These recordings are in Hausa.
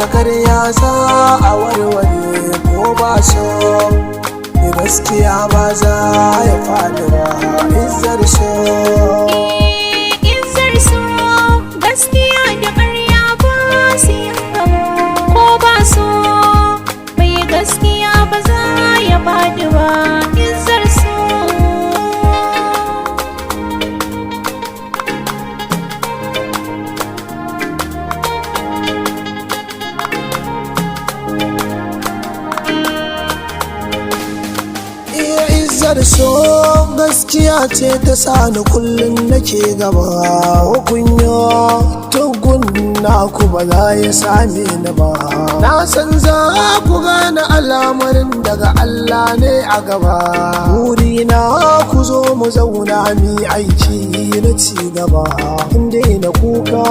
da karya za a warware ko ba so gaskiya ba za ya faɗi ba izzar so izzar so gaskiya da ƙarya ba su yin gamo ko ba so mai gaskiya ba za ya faɗi ba izzar so izzar so gaskiya ce ta sani kullum nake gaba kunyo tugun naku ba za ya same ni ba na san za ku gane al'amarin daga Allah ne a gaba burina ku zo mu zauna mi aiki na ci gaba inda na kuka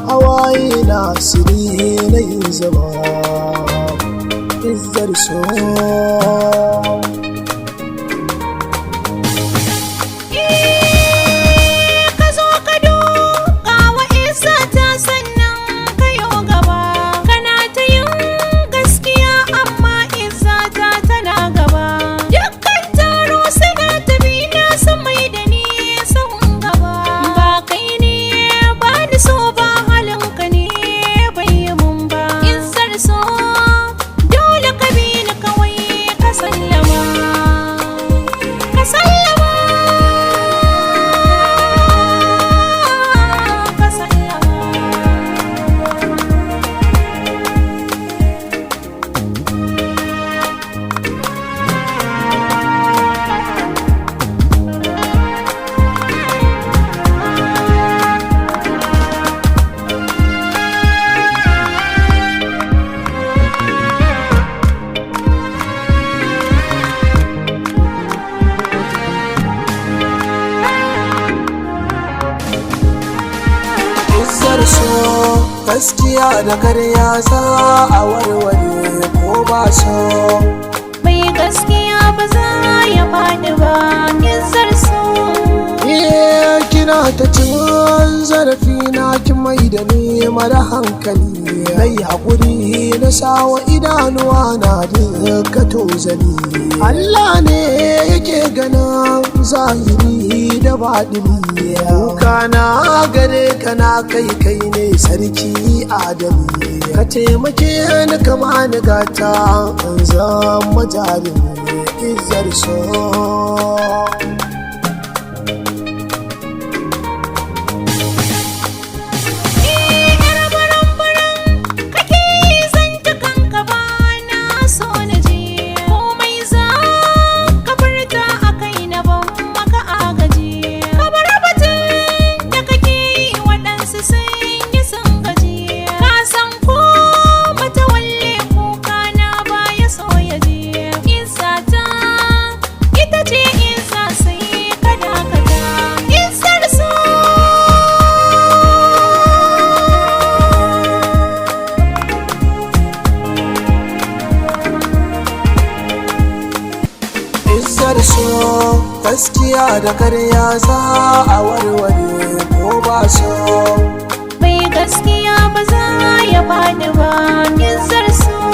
hawaye na siri na yin zama izzar so so gaskiya da karya za a warware ko ba so mai gaskiya ba za ya faɗi ba izzar so kina ta cin zarafi na ki mai da ni mara hankali mai haƙuri na sawa idanuwa na duka tozali Allah ne yake ganin zahiri da baɗini kuka na gare ka na kai ne sarki adami ka taimake ni kama ni gata an zama jarumi izzar so so gaskiya da karya za a warware ko ba so mai gaskiya ba za ya faɗi ba izzar so